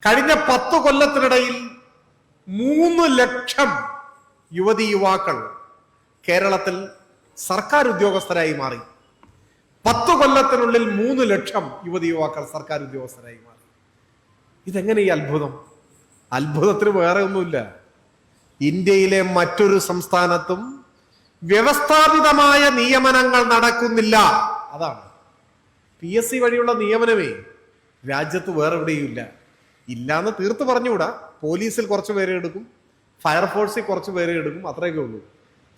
കഴിഞ്ഞ 10 കൊല്ലത്തിനിടയിൽ 3 ലക്ഷം യുവതി യുവാക്കൾ കേരളത്തിൽ സർക്കാർ ഉദ്യോഗസ്ഥരായി മാറി. 10 കൊല്ലത്തിനുള്ളിൽ 3 ലക്ഷം യുവതി യുവാക്കൾ സർക്കാർ ഉദ്യോഗസ്ഥരായി മാറി. ഇതെങ്ങനെ ഈ അത്ഭുതം? അത്ഭുതത്തിന് വേറെ ഒന്നുമില്ല. ഇന്ത്യയിലെ മറ്റൊരു സംസ്ഥാനത്തും വ്യവസ്ഥാപിതമായ നിയമനങ്ങൾ നടക്കുന്നില്ല. അതാണ് PSC വഴിയുള്ള നിയമനമേ രാജ്യത്ത് വേറെ എവിടെയും ഇല്ല. ഇല്ലാന്ന് തീർത്ത് പറഞ്ഞുകൂടാ. പോലീസിൽ കുറച്ച് പേരെ എടുക്കും, ഫയർഫോഴ്സിൽ കുറച്ച് പേരെ എടുക്കും, അത്രയൊക്കെ ഉള്ളൂ.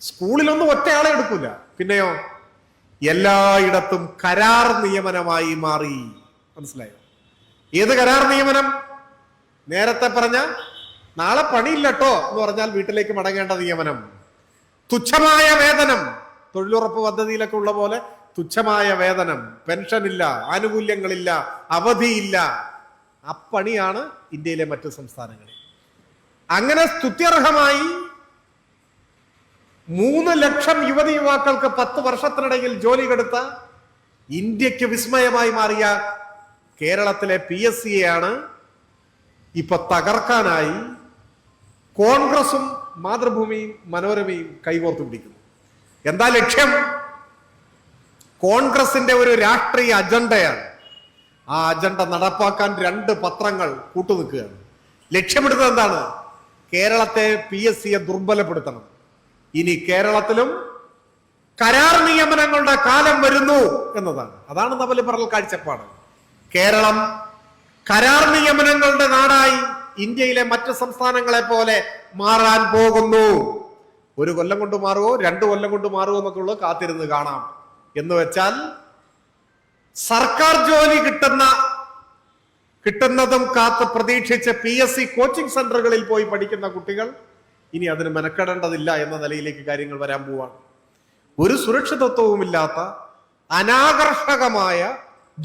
സ്കൂളിലൊന്നും ഒറ്റയാളെ എടുക്കൂല. പിന്നെയോ എല്ലായിടത്തും കരാർ നിയമനമായി മാറി. മനസ്സിലായോ? ഏത് കരാർ നിയമനം? നേരത്തെ പറഞ്ഞ നാളെ പണിയില്ലട്ടോ എന്ന് പറഞ്ഞാൽ വീട്ടിലേക്ക് മടങ്ങേണ്ട നിയമനം. തുച്ഛമായ വേതനം, തൊഴിലുറപ്പ് പദ്ധതിയിലൊക്കെ ഉള്ള പോലെ തുച്ഛമായ വേതനം, പെൻഷനില്ല, ആനുകൂല്യങ്ങളില്ല, അവധിയില്ല. ആ പണിയാണ് ഇന്ത്യയിലെ മറ്റു സംസ്ഥാനങ്ങളിൽ. അങ്ങനെ സ്തുത്യർഹമായി 3 ലക്ഷം യുവതി യുവാക്കൾക്ക് 10 വർഷത്തിനിടയിൽ ജോലി കൊടുത്ത ഇന്ത്യക്ക് വിസ്മയമായി മാറിയ കേരളത്തിലെ PSCയെയാണ് ഇപ്പൊ തകർക്കാനായി കോൺഗ്രസും മാതൃഭൂമിയും മനോരമയും കൈകോർത്തു പിടിക്കുന്നു. എന്താ ലക്ഷ്യം? കോൺഗ്രസിന്റെ ഒരു രാഷ്ട്രീയ അജണ്ടയാണ്. ആ അജണ്ട നടപ്പാക്കാൻ 2 പത്രങ്ങൾ കൂട്ടുനിൽക്കുകയാണ്. ലക്ഷ്യമിടുന്നത് എന്താണ്? കേരളത്തെ PSCയെ ദുർബലപ്പെടുത്തണം. ഇനി കേരളത്തിലും കരാർ നിയമനങ്ങളുടെ കാലം വരുന്നു എന്നതാണ്. അതാണ് നവലിബറൽ കാഴ്ചപ്പാട്. കേരളം കരാർ നിയമനങ്ങളുടെ നാടായി ഇന്ത്യയിലെ മറ്റ് സംസ്ഥാനങ്ങളെ പോലെ മാറാൻ പോകുന്നു. 1 കൊല്ലം കൊണ്ട് മാറുമോ 2 കൊല്ലം കൊണ്ട് മാറുമോ എന്നൊക്കെ ഉള്ളത് കാത്തിരുന്ന് കാണാം. എന്ന് വെച്ചാൽ സർക്കാർ ജോലി കിട്ടുന്നതും കാത്ത് പ്രതീക്ഷിച്ച് PSC കോച്ചിങ് സെന്ററുകളിൽ പോയി പഠിക്കുന്ന കുട്ടികൾ ഇനി അതിന് മെനക്കെടേണ്ടതില്ല എന്ന നിലയിലേക്ക് കാര്യങ്ങൾ വരാൻ പോവാണ്. ഒരു സുരക്ഷിതത്വവുമില്ലാത്ത അനാകർഷകമായ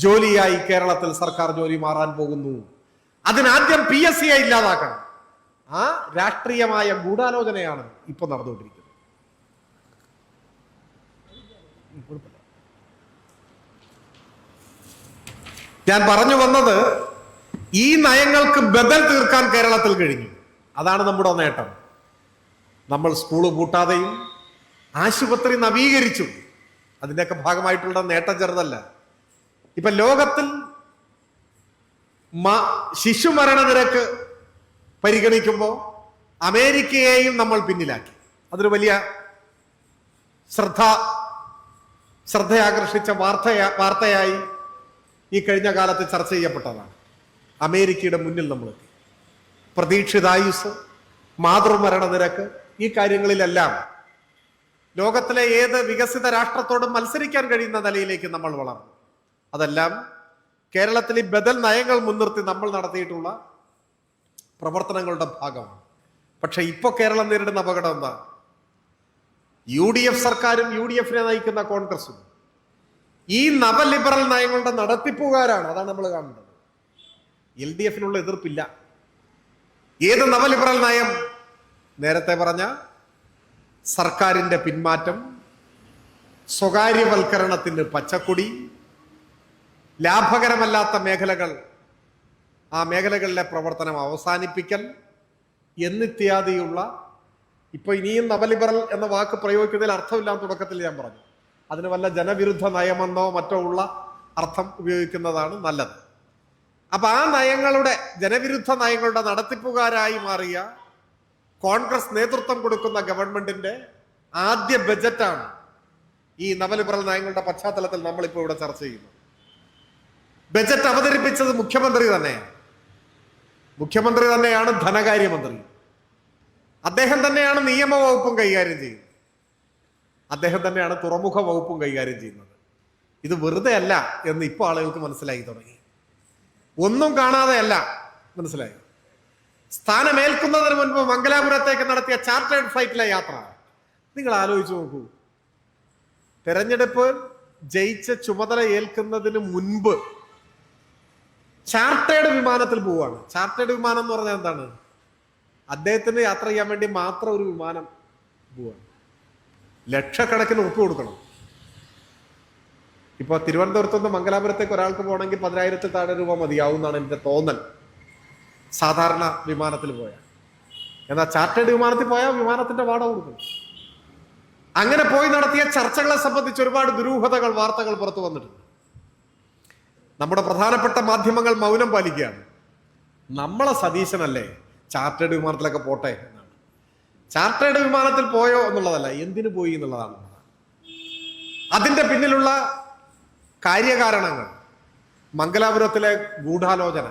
ജോലിയായി കേരളത്തിൽ സർക്കാർ ജോലി മാറാൻ പോകുന്നു. അതിനാദ്യം PSCയെ ഇല്ലാതാക്കണം. ആ രാഷ്ട്രീയമായ ഗൂഢാലോചനയാണ് ഇപ്പൊ നടന്നുകൊണ്ടിരിക്കുന്നത്. ഞാൻ പറഞ്ഞു വന്നത്, ഈ നയങ്ങൾക്ക് ബദൽ തീർക്കാൻ കേരളത്തിൽ കഴിഞ്ഞു. അതാണ് നമ്മുടെ നേട്ടം. നമ്മൾ സ്കൂള് പൂട്ടാതെയും ആശുപത്രി നവീകരിച്ചു. അതിൻ്റെയൊക്കെ ഭാഗമായിട്ടുള്ള നേട്ടം ചെറുതല്ല. ഇപ്പൊ ലോകത്തിൽ ശിശുമരണ നിരക്ക് പരിഗണിക്കുമ്പോൾ അമേരിക്കയെയും നമ്മൾ പിന്നിലാക്കി. അതൊരു വലിയ ശ്രദ്ധയാകർഷിച്ച വാർത്തയായി ഈ കഴിഞ്ഞ കാലത്ത് ചർച്ച ചെയ്യപ്പെട്ടതാണ്. അമേരിക്കയുടെ മുന്നിൽ നമ്മൾ എത്തി. പ്രതീക്ഷിതായുസ്, മാതൃമരണ നിരക്ക്, ഈ കാര്യങ്ങളിലെല്ലാം ലോകത്തിലെ ഏത് വികസിത രാഷ്ട്രത്തോടും മത്സരിക്കാൻ കഴിയുന്ന നിലയിലേക്ക് നമ്മൾ വളർന്നു. അതെല്ലാം കേരളത്തിലെ ബദൽ നയങ്ങൾ മുൻനിർത്തി നമ്മൾ നടത്തിയിട്ടുള്ള പ്രവർത്തനങ്ങളുടെ ഭാഗമാണ്. പക്ഷെ ഇപ്പൊ കേരളം നേരിടുന്ന അപകടം എന്താ? UDF സർക്കാരും UDFനെ നയിക്കുന്ന കോൺഗ്രസും ഈ നവലിബറൽ നയങ്ങളുടെ നടത്തിപ്പുകാരാണ്. അതാണ് നമ്മൾ കാണുന്നത്. LDFനുള്ള എതിർപ്പില്ല. ഏത് നവലിബറൽ നയം? നേരത്തെ പറഞ്ഞ സർക്കാരിന്റെ പിന്മാറ്റം, സ്വകാര്യവൽക്കരണത്തിന് പച്ചക്കൊടി, ലാഭകരമല്ലാത്ത മേഖലകൾ, ആ മേഖലകളിലെ പ്രവർത്തനം അവസാനിപ്പിക്കൽ എന്നിത്യാദിയുള്ള, ഇപ്പൊ ഇനിയും നവലിബറൽ എന്ന വാക്ക് പ്രയോഗിക്കുന്നതിൽ അർത്ഥമില്ലാത്ത തുടക്കത്തിൽ ഞാൻ പറഞ്ഞു. അതിന് വല്ല ജനവിരുദ്ധ നയമെന്നോ മറ്റോ ഉള്ള അർത്ഥം ഉപയോഗിക്കുന്നതാണ് നല്ലത്. അപ്പൊ ആ നയങ്ങളുടെ, ജനവിരുദ്ധ നയങ്ങളുടെ നടത്തിപ്പുകാരായി മാറിയ കോൺഗ്രസ് നേതൃത്വം കൊടുക്കുന്ന ഗവൺമെന്റിന്റെ ആദ്യ ബജറ്റാണ് ഈ നവലിബറൽ നയങ്ങളുടെ പശ്ചാത്തലത്തിൽ നമ്മളിപ്പോൾ ഇവിടെ ചർച്ച ചെയ്യുന്നത്. ബജറ്റ് അവതരിപ്പിച്ചത് മുഖ്യമന്ത്രി തന്നെയാണ് ധനകാര്യമന്ത്രി. അദ്ദേഹം തന്നെയാണ് നിയമവകുപ്പും കൈകാര്യം ചെയ്യുന്നത്. അദ്ദേഹം തന്നെയാണ് തുറമുഖ വകുപ്പും കൈകാര്യം ചെയ്യുന്നത്. ഇത് വെറുതെ അല്ല എന്ന് ഇപ്പൊ ആളുകൾക്ക് മനസ്സിലായി തുടങ്ങി. ഒന്നും കാണാതെ അല്ല, മനസ്സിലായി. സ്ഥാനമേൽക്കുന്നതിന് മുൻപ് മംഗലാപുരത്തേക്ക് നടത്തിയ ചാർട്ടേഡ് ഫ്ലൈറ്റിലെ യാത്ര നിങ്ങൾ ആലോചിച്ച് നോക്കൂ. തെരഞ്ഞെടുപ്പ് ജയിച്ച ചുമതല ഏൽക്കുന്നതിന് മുൻപ് ചാർട്ടേഡ് വിമാനത്തിൽ പോവാണ്. ചാർട്ടേഡ് വിമാനം എന്ന് പറഞ്ഞാൽ എന്താണ്? അദ്ദേഹത്തിന് യാത്ര ചെയ്യാൻ വേണ്ടി മാത്രം ഒരു വിമാനം പോവാണ്. ലക്ഷക്കണക്കിന് ഉറപ്പ് കൊടുക്കണം. ഇപ്പൊ തിരുവനന്തപുരത്ത് നിന്ന് മംഗലാപുരത്തേക്ക് ഒരാൾക്ക് പോകണമെങ്കിൽ 10,000 താഴെ രൂപ മതിയാവും എന്നാണ് എന്റെ തോന്നൽ. സാധാരണ വിമാനത്തിൽ പോയാൽ. എന്നാൽ ചാർട്ടേഡ് വിമാനത്തിൽ പോയാൽ വിമാനത്തിന്റെ വാടക കൊടുക്കും. അങ്ങനെ പോയി നടത്തിയ ചർച്ചകളെ സംബന്ധിച്ച് ഒരുപാട് ദുരൂഹതകൾ, വാർത്തകൾ പുറത്തു വന്നിട്ടുണ്ട്. നമ്മുടെ പ്രധാനപ്പെട്ട മാധ്യമങ്ങൾ മൗനം പാലിക്കുകയാണ്. നമ്മളെ സതീശനല്ലേ ചാർട്ടേഡ് വിമാനത്തിലൊക്കെ പോട്ടെ എന്നാണ്. ചാർട്ടേഡ് വിമാനത്തിൽ പോയോ എന്നുള്ളതല്ല, എന്തിനു പോയി എന്നുള്ളതാണ്. അതിന്റെ പിന്നിലുള്ള കാര്യകാരണങ്ങൾ, മംഗലാപുരത്തിലെ ഗൂഢാലോചന,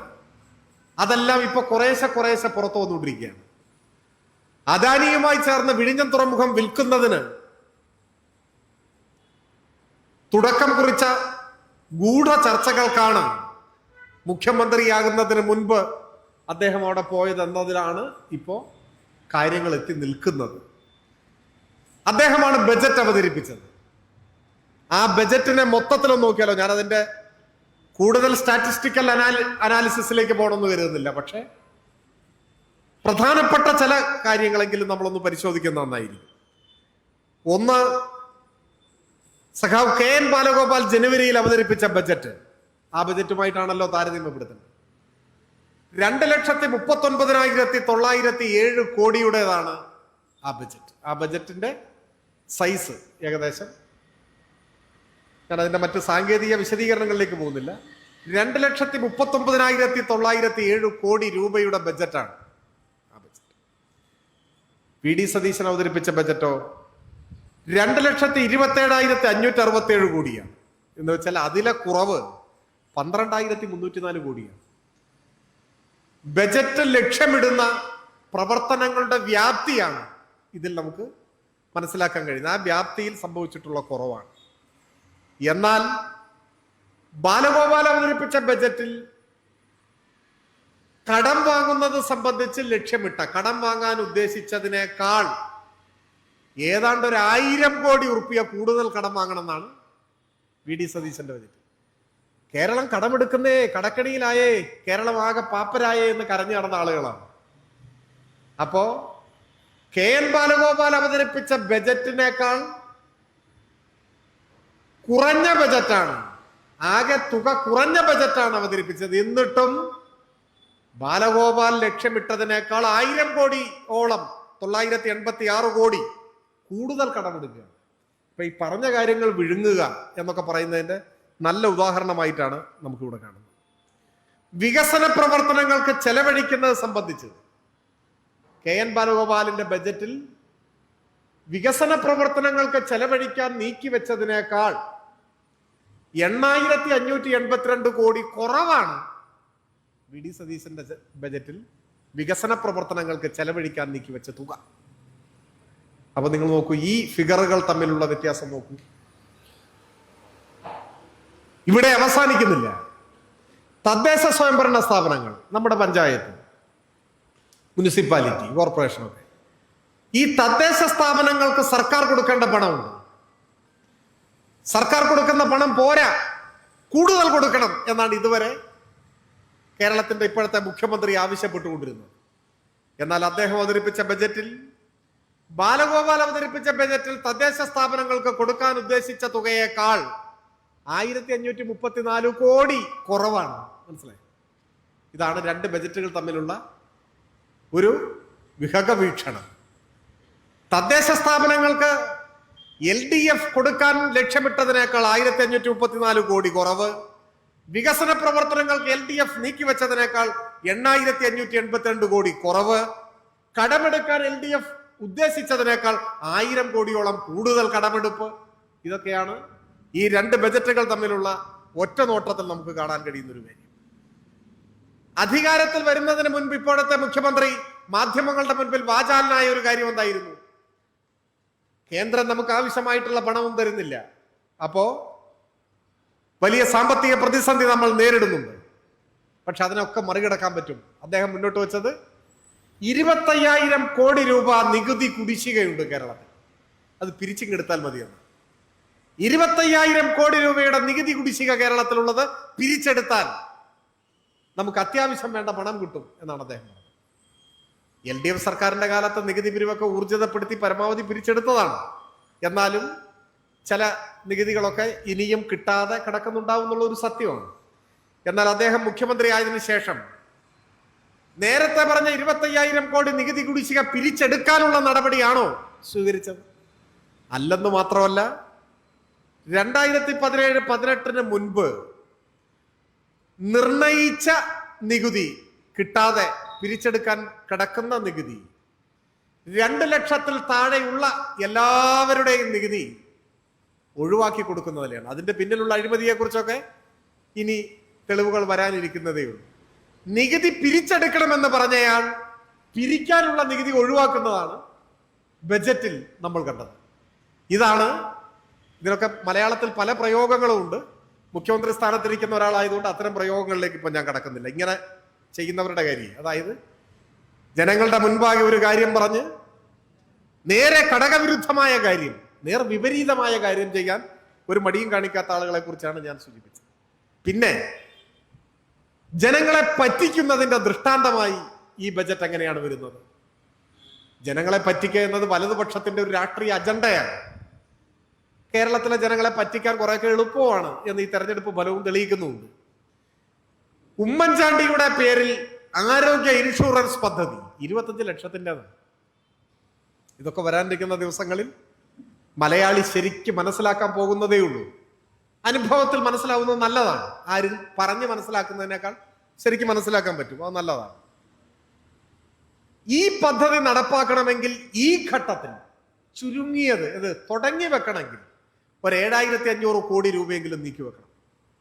അതെല്ലാം ഇപ്പൊ കുറേശ്ശെ പുറത്തു വന്നുകൊണ്ടിരിക്കുകയാണ്. അദാനിയുമായി ചേർന്ന് വിഴിഞ്ഞം തുറമുഖം വിൽക്കുന്നതിന് തുടക്കം കുറിച്ച ഗൂഢ ചർച്ചകൾക്കാണ് മുഖ്യമന്ത്രിയാകുന്നതിന് മുൻപ് അദ്ദേഹം അവിടെ പോയതെന്നതിലാണ് ഇപ്പോ കാര്യങ്ങൾ എത്തി നിൽക്കുന്നത്. അദ്ദേഹമാണ് ബജറ്റ് അവതരിപ്പിച്ചത്. ആ ബജറ്റിനെ മൊത്തത്തിലൊന്ന് നോക്കിയാലോ. ഞാനതിന്റെ കൂടുതൽ സ്റ്റാറ്റിസ്റ്റിക്കൽ അനാലിസിസിലേക്ക് പോകണമെന്ന് കരുതുന്നില്ല. പക്ഷെ പ്രധാനപ്പെട്ട ചില കാര്യങ്ങളെങ്കിലും നമ്മളൊന്ന് പരിശോധിക്കുന്ന നന്നായിരിക്കും. ഒന്ന്, സഖാവ് കെ എൻ ബാലഗോപാൽ ജനുവരിയിൽ അവതരിപ്പിച്ച ബജറ്റ്, ആ ബജറ്റുമായിട്ടാണല്ലോ താരതമ്യപ്പെടുത്തുന്നത്. 2,39,907 കോടിയുടേതാണ് ആ ബജറ്റ്. ആ ബജറ്റിന്റെ സൈസ് ഏകദേശം, ഞാൻ അതിന്റെ മറ്റ് സാങ്കേതിക വിശദീകരണങ്ങളിലേക്ക് പോകുന്നില്ല, 2,39,907 കോടി രൂപയുടെ ബജറ്റാണ് ആ ബജറ്റ്. വി ഡി സതീശൻ അവതരിപ്പിച്ച ബജറ്റോ 2,27,567 കോടിയാണ്. എന്ന് വെച്ചാൽ അതിലെ കുറവ് 12,304 കോടിയാണ്. ബജറ്റ് ലക്ഷ്യമിടുന്ന പ്രവർത്തനങ്ങളുടെ വ്യാപ്തിയാണ് ഇതിൽ നമുക്ക് മനസ്സിലാക്കാൻ കഴിയുന്നത്. ആ വ്യാപ്തിയിൽ സംഭവിച്ചിട്ടുള്ള കുറവാണ്. എന്നാൽ ബാലഗോപാൽ അവതരിപ്പിച്ച ബജറ്റിൽ കടം വാങ്ങുന്നത് സംബന്ധിച്ച് ലക്ഷ്യമിട്ട, കടം വാങ്ങാൻ ഉദ്ദേശിച്ചതിനേക്കാൾ ഏതാണ്ട് 1,000 കോടി ഉറുപ്പിക കൂടുതൽ കടം വാങ്ങണം എന്നാണ് വി ഡി സതീശന്റെ ബജറ്റ്. കേരളം കടമെടുക്കുന്നേ, കടക്കണിയിലായേ, കേരളം ആകെ പാപ്പരായേ എന്ന് കരഞ്ഞു നടന്ന ആളുകളാണ്. അപ്പോ കെ എൻ ബാലഗോപാൽ അവതരിപ്പിച്ച ബജറ്റിനേക്കാൾ കുറഞ്ഞ ബജറ്റാണ്, ആകെ തുക കുറഞ്ഞ ബജറ്റാണ് അവതരിപ്പിച്ചത്. എന്നിട്ടും ബാലഗോപാൽ ലക്ഷ്യമിട്ടതിനേക്കാൾ 1,000 കോടി ഓളം, 986 കോടി കൂടുതൽ കടമെടുക്കുക. ഇപ്പൊ ഈ പറഞ്ഞ കാര്യങ്ങൾ വിഴുങ്ങുക എന്നൊക്കെ പറയുന്നതിന്റെ നല്ല ഉദാഹരണമായിട്ടാണ് നമുക്കിവിടെ കാണുന്നത്. വികസന പ്രവർത്തനങ്ങൾക്ക് ചെലവഴിക്കുന്നത് സംബന്ധിച്ച് കെ എൻ ബാലഗോപാലിന്റെ ബജറ്റിൽ വികസന പ്രവർത്തനങ്ങൾക്ക് ചെലവഴിക്കാൻ നീക്കിവെച്ചതിനേക്കാൾ 8,582 കോടി കുറവാണ് വി ഡി സതീശന്റെ ബജറ്റിൽ വികസന പ്രവർത്തനങ്ങൾക്ക് ചെലവഴിക്കാൻ നീക്കിവെച്ച തുക. അപ്പൊ നിങ്ങൾ നോക്കൂ, ഈ ഫിഗറുകൾ തമ്മിലുള്ള വ്യത്യാസം നോക്കൂ. ഇവിടെ അവസാനിക്കുന്നില്ല. തദ്ദേശ സ്വയംഭരണ സ്ഥാപനങ്ങൾ, നമ്മുടെ പഞ്ചായത്ത്, മുനിസിപ്പാലിറ്റി, കോർപ്പറേഷനൊക്കെ, ഈ തദ്ദേശ സ്ഥാപനങ്ങൾക്ക് സർക്കാർ കൊടുക്കേണ്ട പണമുണ്ട്. സർക്കാർ കൊടുക്കുന്ന പണം പോരാ, കൂടുതൽ കൊടുക്കണം എന്നാണ് ഇതുവരെ കേരളത്തിന്റെ ഇപ്പോഴത്തെ മുഖ്യമന്ത്രി ആവശ്യപ്പെട്ടുകൊണ്ടിരുന്നത്. എന്നാൽ അദ്ദേഹം അവതരിപ്പിച്ച ബജറ്റിൽ, ബാലഗോപാൽ അവതരിപ്പിച്ച ബജറ്റിൽ തദ്ദേശ സ്ഥാപനങ്ങൾക്ക് കൊടുക്കാൻ ഉദ്ദേശിച്ച തുകയേക്കാൾ 1,534 കോടി കുറവാണ്. മനസ്സിലായി? ഇതാണ് രണ്ട് ബജറ്റുകൾ തമ്മിലുള്ള ഒരു വിഹക വീക്ഷണം. തദ്ദേശ സ്ഥാപനങ്ങൾക്ക് LDF കൊടുക്കാൻ ലക്ഷ്യമിട്ടതിനേക്കാൾ 1,534 കോടി കുറവ്, വികസന പ്രവർത്തനങ്ങൾക്ക് LDF നീക്കിവെച്ചതിനേക്കാൾ 8,582 കോടി കുറവ്, കടമെടുക്കാൻ LDF ഉദ്ദേശിച്ചതിനേക്കാൾ 1,000 കോടിയോളം കൂടുതൽ കടമെടുപ്പ്. ഇതൊക്കെയാണ് ഈ രണ്ട് ബജറ്റുകൾ തമ്മിലുള്ള ഒറ്റ നോട്ടത്തിൽ നമുക്ക് കാണാൻ കഴിയുന്ന ഒരു കാര്യം. അധികാരത്തിൽ വരുന്നതിന് മുൻപ് ഇപ്പോഴത്തെ മുഖ്യമന്ത്രി മാധ്യമങ്ങളുടെ മുൻപിൽ വാചാലനായ ഒരു കാര്യം എന്തായിരുന്നു? കേന്ദ്രം നമുക്ക് ആവശ്യമായിട്ടുള്ള പണവും തരുന്നില്ല, അപ്പോ വലിയ സാമ്പത്തിക പ്രതിസന്ധി നമ്മൾ നേരിടുന്നുണ്ട്, പക്ഷെ അതിനൊക്കെ മറികടക്കാൻ പറ്റും. അദ്ദേഹം മുന്നോട്ട് വെച്ചത് 25,000 കോടി രൂപ നികുതി കുടിശ്ശികയുണ്ട് കേരളത്തിൽ, അത് പിരിച്ചിങ്ങെടുത്താൽ മതിയെന്ന്. 25,000 കോടി രൂപയുടെ നികുതി കുടിശ്ശിക കേരളത്തിലുള്ളത് പിരിച്ചെടുത്താൽ നമുക്ക് അത്യാവശ്യം വേണ്ട പണം കിട്ടും എന്നാണ് അദ്ദേഹം പറഞ്ഞത്. LDF സർക്കാരിന്റെ കാലത്ത് നികുതി പിരിവൊക്കെ ഊർജിതപ്പെടുത്തി പരമാവധി പിരിച്ചെടുത്തതാണ്. എന്നാലും ചില നികുതികളൊക്കെ ഇനിയും കിട്ടാതെ കിടക്കുന്നുണ്ടാവും എന്നുള്ള ഒരു സത്യമാണ്. എന്നാൽ അദ്ദേഹം മുഖ്യമന്ത്രി ആയതിനു ശേഷം നേരത്തെ പറഞ്ഞ 25,000 കോടി നികുതി കുടിശ്ശിക പിരിച്ചെടുക്കാനുള്ള നടപടിയാണോ സ്വീകരിച്ചത്? അല്ലെന്ന് മാത്രമല്ല, 2017-18 മുൻപ് നിർണയിച്ച നികുതി കിട്ടാതെ പിരിച്ചെടുക്കാൻ കിടക്കുന്ന നികുതി 2 ലക്ഷത്തിൽ താഴെയുള്ള എല്ലാവരുടെയും നികുതി ഒഴിവാക്കി കൊടുക്കുന്നതിലാണ്. അതിന്റെ പിന്നിലുള്ള അഴിമതിയെക്കുറിച്ചൊക്കെ ഇനി തെളിവുകൾ വരാനിരിക്കുന്നതേ ഉള്ളൂ. നികുതി പിരിച്ചെടുക്കണമെന്ന് പറഞ്ഞയാൾ പിരിക്കാനുള്ള നികുതി ഒഴിവാക്കുന്നതാണ് ബജറ്റിൽ നമ്മൾ കണ്ടത്. ഇതിനൊക്കെ മലയാളത്തിൽ പല പ്രയോഗങ്ങളും ഉണ്ട്. മുഖ്യമന്ത്രി സ്ഥാനത്തിരിക്കുന്ന ഒരാളായതുകൊണ്ട് അത്തരം പ്രയോഗങ്ങളിലേക്ക് ഇപ്പൊ ഞാൻ കടക്കുന്നില്ല. ഇങ്ങനെ ചെയ്യുന്നവരുടെ കാര്യം, അതായത് ജനങ്ങളുടെ മുൻപാകെ ഒരു കാര്യം പറഞ്ഞ് നേരെ ഘടകവിരുദ്ധമായ കാര്യം, നേർ വിപരീതമായ കാര്യം ചെയ്യാൻ ഒരു മടിയും കാണിക്കാത്ത ആളുകളെ കുറിച്ചാണ് ഞാൻ സൂചിപ്പിച്ചത്. പിന്നെ ജനങ്ങളെ പറ്റിക്കുന്നതിന്റെ ദൃഷ്ടാന്തമായി ഈ ബജറ്റ് എങ്ങനെയാണ് വരുന്നത്? ജനങ്ങളെ പറ്റിക്കുക എന്നത് വലതുപക്ഷത്തിന്റെ ഒരു രാഷ്ട്രീയ അജണ്ടയാണ്. കേരളത്തിലെ ജനങ്ങളെ പറ്റിക്കാൻ കുറെയൊക്കെ എളുപ്പമാണ് എന്ന് ഈ തെരഞ്ഞെടുപ്പ് ഫലവും തെളിയിക്കുന്നുണ്ട്. ഉമ്മൻചാണ്ടിയുടെ പേരിൽ ആരോഗ്യ ഇൻഷുറൻസ് പദ്ധതി 25 ലക്ഷത്തിൻ്റെതാണ്. ഇതൊക്കെ വരാനിരിക്കുന്ന ദിവസങ്ങളിൽ മലയാളി ശരിക്കും മനസ്സിലാക്കാൻ പോകുന്നതേ ഉള്ളൂ. അനുഭവത്തിൽ മനസ്സിലാവുന്നത് നല്ലതാണ്. ആരും പറഞ്ഞ് മനസ്സിലാക്കുന്നതിനേക്കാൾ ശരിക്കും മനസ്സിലാക്കാൻ പറ്റും, അത് നല്ലതാണ്. ഈ പദ്ധതി നടപ്പാക്കണമെങ്കിൽ ഈ ഘട്ടത്തിൽ ചുരുങ്ങിയത് ഇത് തുടങ്ങി വെക്കണമെങ്കിൽ ഒരു 7,500 കോടി രൂപയെങ്കിലും നീക്കി വെക്കണം.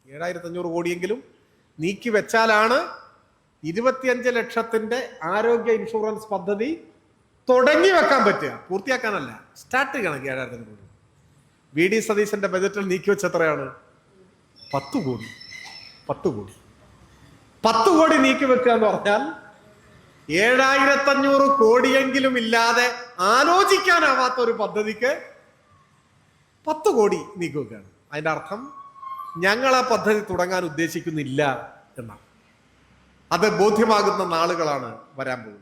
7,500 കോടിയെങ്കിലും നീക്കി വെച്ചാലാണ് 25 ലക്ഷത്തിന്റെ ആരോഗ്യ ഇൻഷുറൻസ് പദ്ധതി തുടങ്ങി വെക്കാൻ പറ്റുക. പൂർത്തിയാക്കാനല്ല, സ്റ്റാർട്ട് ചെയ്യണം. 7,500 കോടി വി ഡി സതീശന്റെ ബജറ്റിൽ നീക്കി വെച്ച എത്രയാണ്? 10 കോടി. 10 കോടി നീക്കി വെക്കുക എന്ന് പറഞ്ഞാൽ 7,500 കോടിയെങ്കിലും ഇല്ലാതെ ആലോചിക്കാനാവാത്ത ഒരു പദ്ധതിക്ക് 10 കോടി നീക്കി വെക്കുകയാണ്. അതിന്റെ അർത്ഥം ഞങ്ങൾ ആ പദ്ധതി തുടങ്ങാൻ ഉദ്ദേശിക്കുന്നില്ല എന്നാണ്. അത് ബോധ്യമാകുന്ന നാളുകളാണ് വരാൻ പോകുന്നത്.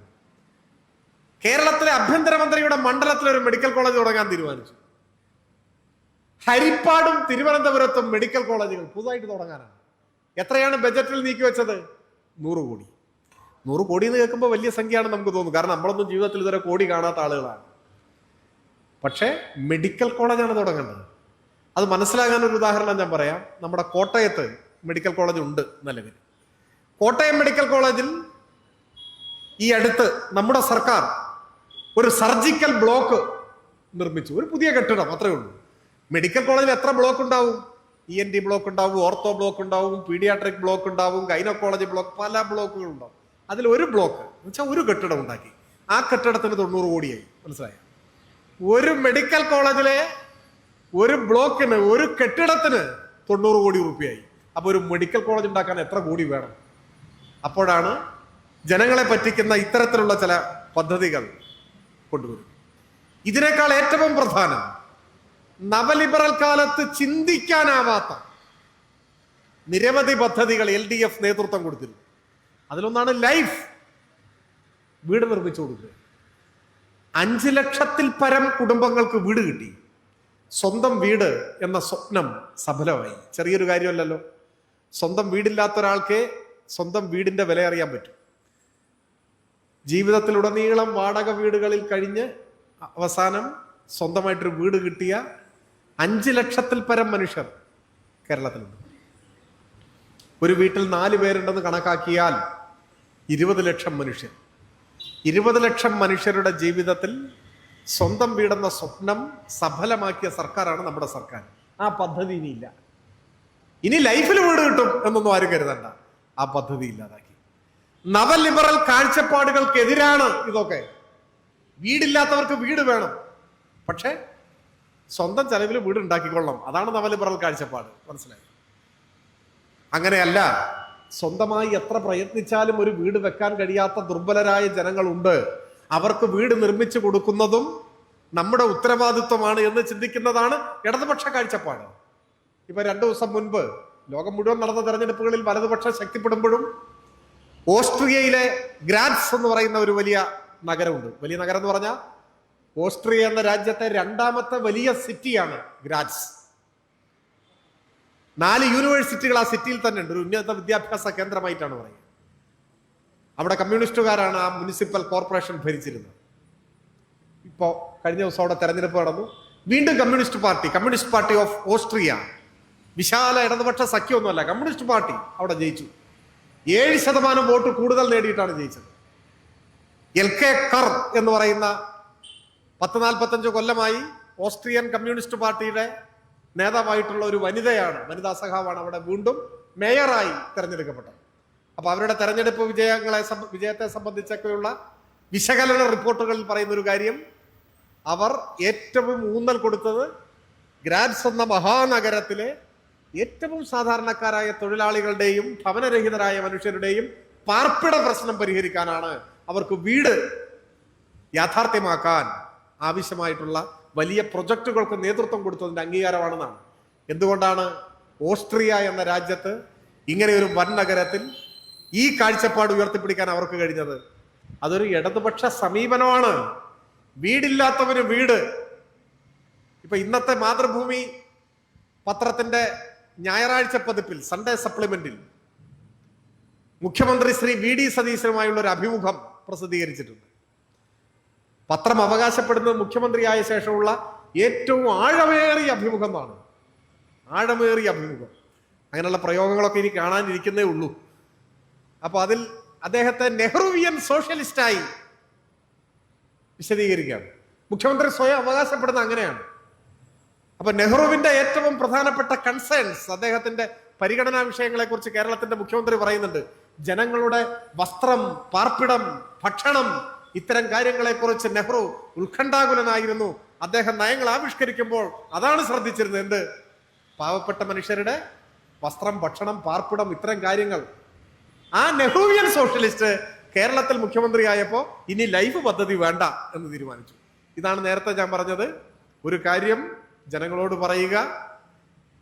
കേരളത്തിലെ ആഭ്യന്തരമന്ത്രിയുടെ മണ്ഡലത്തിൽ ഒരു മെഡിക്കൽ കോളേജ് തുടങ്ങാൻ തീരുമാനിച്ചു. ഹരിപ്പാടും തിരുവനന്തപുരത്തും മെഡിക്കൽ കോളേജുകൾ പുതുതായിട്ട് തുടങ്ങാനാണ്. എത്രയാണ് ബജറ്റിൽ നീക്കി വെച്ചത്? 100 കോടി. 100 കോടി എന്ന് കേൾക്കുമ്പോൾ വലിയ സംഖ്യയാണെന്ന് നമുക്ക് തോന്നും. കാരണം നമ്മളൊന്നും ജീവിതത്തിൽ ഇതുവരെ കോടി കാണാത്ത ആളുകളാണ്. പക്ഷേ മെഡിക്കൽ കോളേജാണ് തുടങ്ങേണ്ടത്. അത് മനസ്സിലാകാൻ ഒരു ഉദാഹരണം ഞാൻ പറയാം. നമ്മുടെ കോട്ടയത്ത് മെഡിക്കൽ കോളേജ് ഉണ്ട് നിലവിൽ. കോട്ടയം മെഡിക്കൽ കോളേജിൽ ഈ അടുത്ത് നമ്മുടെ സർക്കാർ ഒരു സർജിക്കൽ ബ്ലോക്ക് നിർമ്മിച്ചു. ഒരു പുതിയ കെട്ടിടം, അത്രയേ ഉള്ളൂ. മെഡിക്കൽ കോളേജിൽ എത്ര ബ്ലോക്ക് ഉണ്ടാവും? ENT ബ്ലോക്ക് ഉണ്ടാവും, ഓർത്തോ ബ്ലോക്ക് ഉണ്ടാവും, പീഡിയാട്രിക് ബ്ലോക്ക് ഉണ്ടാവും, ഗൈനക്കോളജി ബ്ലോക്ക്, പല ബ്ലോക്കുകൾ ഉണ്ടാവും. അതിൽ ഒരു ബ്ലോക്ക് എന്ന് വെച്ചാൽ ഒരു കെട്ടിടം ഉണ്ടാക്കി. ആ കെട്ടിടത്തിന് 90 കോടിയായി. മനസ്സിലായോ? ഒരു മെഡിക്കൽ കോളേജിലെ ഒരു ബ്ലോക്കിന്, ഒരു കെട്ടിടത്തിന് 90 കോടി രൂപയായി. അപ്പൊ ഒരു മെഡിക്കൽ കോളേജ് ഉണ്ടാക്കാൻ എത്ര കോടി വേണം? അപ്പോഴാണ് ജനങ്ങളെ പറ്റിക്കുന്ന ഇത്തരത്തിലുള്ള ചില പദ്ധതികൾ കൊണ്ടുവരും. ഇതിനേക്കാൾ ഏറ്റവും പ്രധാനം, നവലിബറൽ കാലത്ത് ചിന്തിക്കാനാവാത്ത നിരവധി പദ്ധതികൾ LDF നേതൃത്വം കൊടുത്തിരുന്നു. അതിലൊന്നാണ് ലൈഫ്. വീട് നിർമ്മിച്ചു കൊടുക്കുക. 5 ലക്ഷത്തിൽ പരം കുടുംബങ്ങൾക്ക് വീട് കിട്ടി. സ്വന്തം വീട് എന്ന സ്വപ്നം സഫലമായി. ചെറിയൊരു കാര്യമല്ലല്ലോ. സ്വന്തം വീടില്ലാത്ത ഒരാൾക്ക് സ്വന്തം വീടിന്റെ വില അറിയാൻ പറ്റും. ജീവിതത്തിലുടനീളം വാടക വീടുകളിൽ കഴിഞ്ഞ് അവസാനം സ്വന്തമായിട്ടൊരു വീട് കിട്ടിയ 5 ലക്ഷത്തിൽ പരം മനുഷ്യർ കേരളത്തിലുണ്ട്. ഒരു വീട്ടിൽ 4 പേരുണ്ടെന്ന് കണക്കാക്കിയാൽ 20 ലക്ഷം മനുഷ്യർ. 20 ലക്ഷം മനുഷ്യരുടെ ജീവിതത്തിൽ സ്വന്തം വീടെന്ന സ്വപ്നം സഫലമാക്കിയ സർക്കാരാണ് നമ്മുടെ സർക്കാർ. ആ പദ്ധതി ഇനിയില്ല. ഇനി ലൈഫിൽ വീട് കിട്ടും എന്നൊന്നും ആരും കരുതണ്ട. ആ പദ്ധതി ഇല്ലാതാക്കി. നവലിബറൽ കാഴ്ചപ്പാടുകൾക്കെതിരാണ് ഇതൊക്കെ. വീടില്ലാത്തവർക്ക് വീട് വേണം, പക്ഷെ സ്വന്തം ചെലവിൽ വീട് ഉണ്ടാക്കിക്കൊള്ളണം. അതാണ് നവലിബറൽ കാഴ്ചപ്പാട്. മനസ്സിലായി? അങ്ങനെയല്ല. സ്വന്തമായി എത്ര പ്രയത്നിച്ചാലും ഒരു വീട് വെക്കാൻ കഴിയാത്ത ദുർബലരായ ജനങ്ങളുണ്ട്. അവർക്ക് വീട് നിർമ്മിച്ചു കൊടുക്കുന്നതും നമ്മുടെ ഉത്തരവാദിത്വമാണ് എന്ന് ചിന്തിക്കുന്നതാണ് ഇടതുപക്ഷ കാഴ്ചപ്പാട്. ഇപ്പൊ 2 ദിവസം മുൻപ് ലോകം മുഴുവൻ നടന്ന തെരഞ്ഞെടുപ്പുകളിൽ വലതുപക്ഷം ശക്തിപ്പെടുമ്പോഴും ഓസ്ട്രിയയിലെ ഗ്രാറ്റ്സ് എന്ന് പറയുന്ന ഒരു വലിയ നഗരമുണ്ട്. വലിയ നഗരം എന്ന് പറഞ്ഞാൽ ഓസ്ട്രിയ എന്ന രാജ്യത്തെ 2ാമത്തെ വലിയ സിറ്റിയാണ് ഗ്രാറ്റ്സ്. 4 യൂണിവേഴ്സിറ്റികൾ ആ സിറ്റിയിൽ തന്നെ ഉണ്ട്. ഒരു ഉന്നത വിദ്യാഭ്യാസ കേന്ദ്രമായിട്ടാണ് പറയുന്നത്. അവിടെ കമ്മ്യൂണിസ്റ്റുകാരാണ് ആ മുനിസിപ്പൽ കോർപ്പറേഷൻ ഭരിച്ചിരുന്നത്. ഇപ്പോ കഴിഞ്ഞ ദിവസം അവിടെ തെരഞ്ഞെടുപ്പ് നടന്നു. വീണ്ടും കമ്മ്യൂണിസ്റ്റ് പാർട്ടി ഓഫ് ഓസ്ട്രിയ, വിശാല ഇടതുപക്ഷ സഖ്യമൊന്നുമല്ല, കമ്മ്യൂണിസ്റ്റ് പാർട്ടി അവിടെ ജയിച്ചു. 7% വോട്ട് കൂടുതൽ നേടിയിട്ടാണ് ജയിച്ചത്. എൽകെ കർ എന്ന് പറയുന്ന 40-45 കൊല്ലമായി ഓസ്ട്രിയൻ കമ്മ്യൂണിസ്റ്റ് പാർട്ടിയുടെ നേതാവായിട്ടുള്ള ഒരു വനിതാ സഖാവാണ് അവിടെ വീണ്ടും മേയറായി തെരഞ്ഞെടുക്കപ്പെട്ടത്. അപ്പൊ അവരുടെ തെരഞ്ഞെടുപ്പ് വിജയത്തെ സംബന്ധിച്ചൊക്കെയുള്ള വിശകലന റിപ്പോർട്ടുകളിൽ പറയുന്ന ഒരു കാര്യം, അവർ ഏറ്റവും ഊന്നൽ കൊടുത്തത് ഗ്രാറ്റ്സ് എന്ന മഹാനഗരത്തിലെ ഏറ്റവും സാധാരണക്കാരായ തൊഴിലാളികളുടെയും ഭവനരഹിതരായ മനുഷ്യരുടെയും പാർപ്പിട പ്രശ്നം പരിഹരിക്കാനാണ്. അവർക്ക് വീട് യാഥാർത്ഥ്യമാക്കാൻ ആവശ്യമായിട്ടുള്ള വലിയ പ്രൊജക്ടുകൾക്ക് നേതൃത്വം കൊടുത്തതിന്റെ അംഗീകാരമാണെന്നാണ്. എന്തുകൊണ്ടാണ് ഓസ്ട്രിയ എന്ന രാജ്യത്ത് ഇങ്ങനെ ഒരു വൻ നഗരത്തിൽ ഈ കാഴ്ചപ്പാട് ഉയർത്തിപ്പിടിക്കാൻ അവർക്ക് കഴിഞ്ഞത്? അതൊരു ഇടതുപക്ഷ സമീപനമാണ്. വീടില്ലാത്തവന് വീട്. ഇപ്പൊ ഇന്നത്തെ മാതൃഭൂമി പത്രത്തിന്റെ ഞായറാഴ്ച പതിപ്പിൽ, സൺഡേ സപ്ലിമെന്റിൽ, മുഖ്യമന്ത്രി ശ്രീ വി ഡി സതീശനുമായുള്ള ഒരു അഭിമുഖം പ്രസിദ്ധീകരിച്ചിട്ടുണ്ട്. പത്രം അവകാശപ്പെടുന്നത് മുഖ്യമന്ത്രിയായ ശേഷമുള്ള ഏറ്റവും ആഴമേറിയ അഭിമുഖമാണ്. ആഴമേറിയ അഭിമുഖം. അങ്ങനെയുള്ള പ്രയോഗങ്ങളൊക്കെ ഇനി കാണാനിരിക്കുന്നേ ഉള്ളൂ. അപ്പൊ അതിൽ അദ്ദേഹത്തെ നെഹ്റുവിയൻ സോഷ്യലിസ്റ്റായി വിശദീകരിക്കുകയാണ്. മുഖ്യമന്ത്രി സ്വയം അവകാശപ്പെടുന്ന അങ്ങനെയാണ്. അപ്പൊ നെഹ്റുവിന്റെ ഏറ്റവും പ്രധാനപ്പെട്ട കൺസേൺസ്, അദ്ദേഹത്തിന്റെ പരിഗണനാ വിഷയങ്ങളെ കുറിച്ച് കേരളത്തിന്റെ മുഖ്യമന്ത്രി പറയുന്നുണ്ട്. ജനങ്ങളുടെ വസ്ത്രം, പാർപ്പിടം, ഭക്ഷണം, ഇത്തരം കാര്യങ്ങളെ കുറിച്ച് നെഹ്റു ഉത്കണ്ഠാകുലനായിരുന്നു. അദ്ദേഹം നയങ്ങൾ ആവിഷ്കരിക്കുമ്പോൾ അതാണ് ശ്രദ്ധിച്ചിരുന്നത്. എന്ത്? പാവപ്പെട്ട മനുഷ്യരുടെ വസ്ത്രം, ഭക്ഷണം, പാർപ്പിടം, ഇത്തരം കാര്യങ്ങൾ. ആ നെഹ്റുവിയൻ സോഷ്യലിസ്റ്റ് കേരളത്തിൽ മുഖ്യമന്ത്രിയായപ്പോ ഇനി ലൈഫ് പദ്ധതി വേണ്ട എന്ന് തീരുമാനിച്ചു. ഇതാണ് നേരത്തെ ഞാൻ പറഞ്ഞത്. ഒരു കാര്യം ജനങ്ങളോട് പറയുക,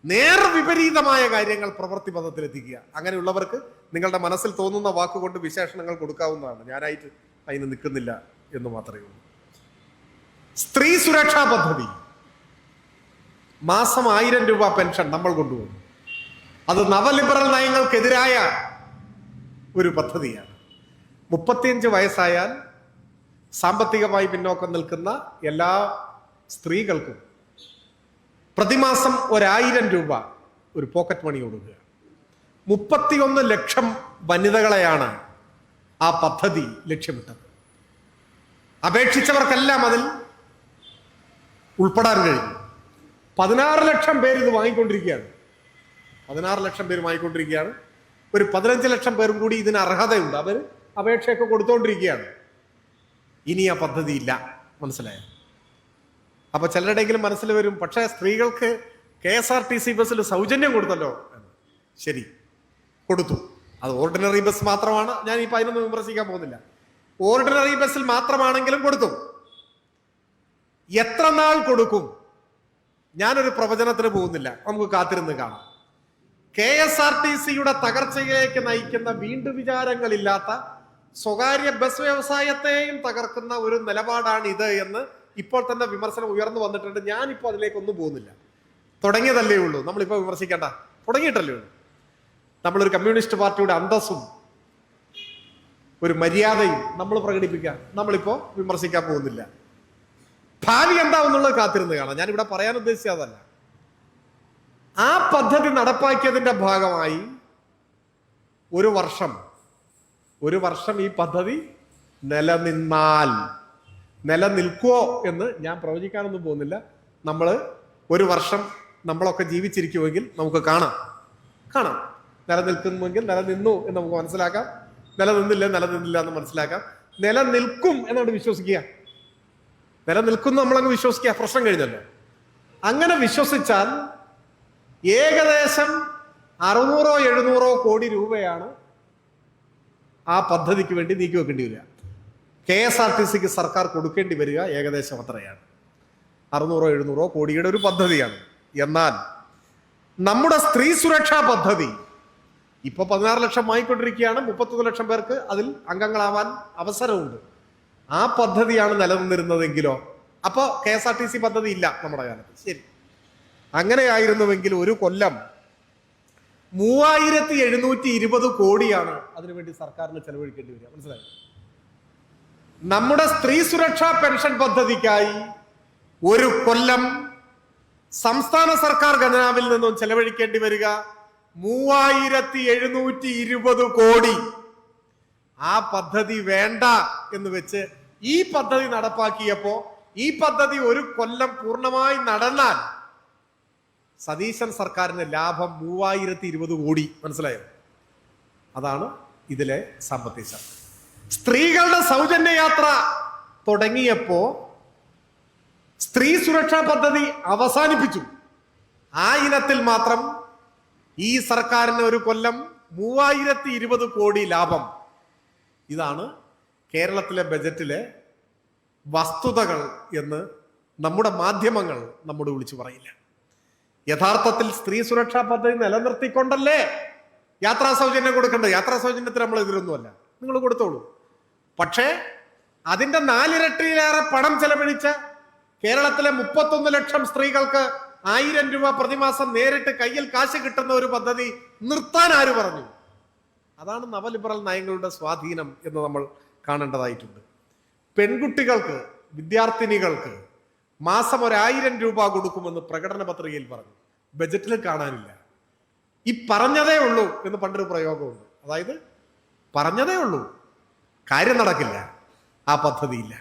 നേർവിപരീതമായ കാര്യങ്ങൾ പ്രവൃത്തി പദത്തിലെത്തിക്കുക. അങ്ങനെയുള്ളവർക്ക് നിങ്ങളുടെ മനസ്സിൽ തോന്നുന്ന വാക്കുകൊണ്ട് വിശേഷണങ്ങൾ കൊടുക്കാവുന്നതാണ്. ഞാനായിട്ട് അതിന് നിൽക്കുന്നില്ല എന്ന് മാത്രമേ ഉള്ളൂ. സ്ത്രീ സുരക്ഷാ പദ്ധതി, മാസം 1000 രൂപ പെൻഷൻ നമ്മൾ കൊണ്ടുവന്നു. അത് നവലിബറൽ നയങ്ങൾക്കെതിരായ ഒരു പദ്ധതിയാണ്. 35 വയസ്സായാൽ സാമ്പത്തികമായി പിന്നോക്കം നിൽക്കുന്ന എല്ലാ സ്ത്രീകൾക്കും പ്രതിമാസം 1000 രൂപ ഒരു പോക്കറ്റ് മണി കൊടുക്കുക. 31 ലക്ഷം വനിതകളെയാണ് ആ പദ്ധതി ലക്ഷ്യമിട്ടത്. അപേക്ഷിച്ചവർക്കെല്ലാം അതിൽ ഉൾപ്പെടാൻ കഴിഞ്ഞു. 16 ലക്ഷം പേര് ഇത് വാങ്ങിക്കൊണ്ടിരിക്കുകയാണ്. 16 ലക്ഷം പേര് വാങ്ങിക്കൊണ്ടിരിക്കുകയാണ്. ഒരു 15 ലക്ഷം പേരും കൂടി ഇതിന് അർഹതയുണ്ട്. അവർ അപേക്ഷയൊക്കെ കൊടുത്തുകൊണ്ടിരിക്കുകയാണ്. ഇനി ആ പദ്ധതി ഇല്ല. മനസ്സിലായോ? അപ്പൊ ചിലരുടെയെങ്കിലും മനസ്സിൽ വരും, പക്ഷേ സ്ത്രീകൾക്ക് KSRTC ബസ്സിൽ സൗജന്യം കൊടുത്തല്ലോ. ശരി, കൊടുത്തു. അത് ഓർഡിനറി ബസ് മാത്രമാണ്. ഞാൻ ഇപ്പൊ അതിനൊന്നും വിമർശിക്കാൻ പോകുന്നില്ല. ഓർഡിനറി ബസ്സിൽ മാത്രമാണെങ്കിലും കൊടുത്തു. എത്ര നാൾ കൊടുക്കും? ഞാനൊരു പ്രവചനത്തിന് പോകുന്നില്ല, നമുക്ക് കാത്തിരുന്ന് കാണാം. KSRTCയുടെ തകർച്ചയിലേക്ക് നയിക്കുന്ന വീണ്ടും വിചാരങ്ങളില്ലാത്ത സ്വകാര്യ ബസ് വ്യവസായത്തെയും തകർക്കുന്ന ഒരു നിലപാടാണ് ഇത് എന്ന് ഇപ്പോൾ തന്നെ വിമർശനം ഉയർന്നു വന്നിട്ടുണ്ട്. ഞാനിപ്പോൾ അതിലേക്കൊന്നും പോകുന്നില്ല. തുടങ്ങിയതല്ലേ ഉള്ളൂ. നമ്മളിപ്പോൾ വിമർശിക്കേണ്ട, തുടങ്ങിയിട്ടല്ലേ ഉള്ളൂ. നമ്മളൊരു കമ്മ്യൂണിസ്റ്റ് പാർട്ടിയുടെ അന്തസ്സും ഒരു മര്യാദയും നമ്മൾ പ്രകടിപ്പിക്കാം. നമ്മളിപ്പോ വിമർശിക്കാൻ പോകുന്നില്ല. ഭാവി എന്താവുന്നുള്ളത് കാത്തിരുന്ന് കാണാം. ഞാനിവിടെ പറയാൻ ഉദ്ദേശിച്ചതല്ല. ആ പദ്ധതി നടപ്പാക്കിയതിന്റെ ഭാഗമായി ഒരു വർഷം ഈ പദ്ധതി നിലനിൽക്കുവോ എന്ന് ഞാൻ പ്രവചിക്കാനൊന്നും പോകുന്നില്ല. ഒരു വർഷം നമ്മളൊക്കെ ജീവിച്ചിരിക്കുമെങ്കിൽ നമുക്ക് കാണാം. നിലനിൽക്കുമെങ്കിൽ നിലനിന്നു എന്ന് നമുക്ക് മനസ്സിലാക്കാം. നിലനിന്നില്ല എന്ന് മനസ്സിലാക്കാം. നിലനിൽക്കും എന്നോട് വിശ്വസിക്കുക. നിലനിൽക്കും നമ്മളങ്ങ് വിശ്വസിക്കുക. പ്രശ്നം കഴിഞ്ഞല്ലോ. അങ്ങനെ വിശ്വസിച്ചാൽ ഏകദേശം 600-700 കോടി രൂപയാണ് ആ പദ്ധതിക്ക് വേണ്ടി നീക്കി വെക്കേണ്ടി വരിക. KSRTCക്ക് സർക്കാർ കൊടുക്കേണ്ടി വരിക ഏകദേശം അത്രയാണ്. 600-700 കോടിയുടെ ഒരു പദ്ധതിയാണ്. എന്നാൽ നമ്മുടെ സ്ത്രീ സുരക്ഷാ പദ്ധതി ഇപ്പൊ 16 ലക്ഷം വാങ്ങിക്കൊണ്ടിരിക്കുകയാണ്. 31 ലക്ഷം പേർക്ക് അതിൽ അംഗങ്ങളാവാൻ അവസരമുണ്ട്. ആ പദ്ധതിയാണ് നിലനിന്നിരുന്നതെങ്കിലോ? അപ്പൊ KSRTC പദ്ധതി ഇല്ല നമ്മുടെ കാലത്ത്. ശരി, അങ്ങനെയായിരുന്നുവെങ്കിൽ ഒരു കൊല്ലം 3720 കോടിയാണ് അതിനുവേണ്ടി സർക്കാരിന് ചെലവഴിക്കേണ്ടി വരിക. മനസ്സിലായി? നമ്മുടെ സ്ത്രീ സുരക്ഷാ പെൻഷൻ പദ്ധതിക്കായി ഒരു കൊല്ലം സംസ്ഥാന സർക്കാർ ഖജനാവിൽ നിന്നും ചെലവഴിക്കേണ്ടി വരിക 3720 കോടി. ആ പദ്ധതി വേണ്ട എന്ന് വെച്ച് ഈ പദ്ധതി നടപ്പാക്കിയപ്പോ ഈ പദ്ധതി ഒരു കൊല്ലം പൂർണ്ണമായി നടന്നാൽ സതീശൻ സർക്കാരിന് ലാഭം 3020 കോടി. മനസ്സിലായോ? അതാണ് ഇതിലെ സാമ്പത്തിക ശാസ്ത്രം. സ്ത്രീകളുടെ സൗജന്യ യാത്ര തുടങ്ങിയപ്പോ സ്ത്രീ സുരക്ഷാ പദ്ധതി അവസാനിപ്പിച്ചു. ആ ഇനത്തിൽ മാത്രം ഈ സർക്കാരിന് ഒരു കൊല്ലം 3020 കോടി ലാഭം. ഇതാണ് കേരളത്തിലെ ബജറ്റിലെ വസ്തുതകൾ എന്ന് നമ്മുടെ മാധ്യമങ്ങൾ നമ്മോട് വിളിച്ചു പറയില്ല. യഥാർത്ഥത്തിൽ സ്ത്രീ സുരക്ഷാ പദ്ധതി നിലനിർത്തിക്കൊണ്ടല്ലേ യാത്രാ സൗജന്യം കൊടുക്കേണ്ടത്. യാത്രാ സൗജന്യത്തിന് നമ്മൾ എതിരൊന്നുമല്ല, നിങ്ങൾ കൊടുത്തോളൂ. പക്ഷേ അതിന്റെ 4 ഇരട്ടിയിലേറെ പണം ചെലവഴിച്ച കേരളത്തിലെ 31 ലക്ഷം സ്ത്രീകൾക്ക് 1000 രൂപ പ്രതിമാസം നേരിട്ട് കയ്യിൽ കാശ് കിട്ടുന്ന ഒരു പദ്ധതി നിർത്താൻ ആര് പറഞ്ഞു? അതാണ് നവലിബറൽ നയങ്ങളുടെ സ്വാധീനം എന്ന് നമ്മൾ കാണേണ്ടതായിട്ടുണ്ട്. പെൺകുട്ടികൾക്ക്, വിദ്യാർത്ഥിനികൾക്ക് മാസം 1000 രൂപ കൊടുക്കുമെന്ന് പ്രകടന പത്രികയിൽ പറഞ്ഞു. ബജറ്റിൽ കാണാനില്ല. ഈ പറഞ്ഞതേ ഉള്ളൂ എന്ന് പണ്ടൊരു പ്രയോഗമുണ്ട്. അതായത് പറഞ്ഞതേ ഉള്ളൂ, കാര്യം നടക്കില്ല, ആ പദ്ധതിയില്ല.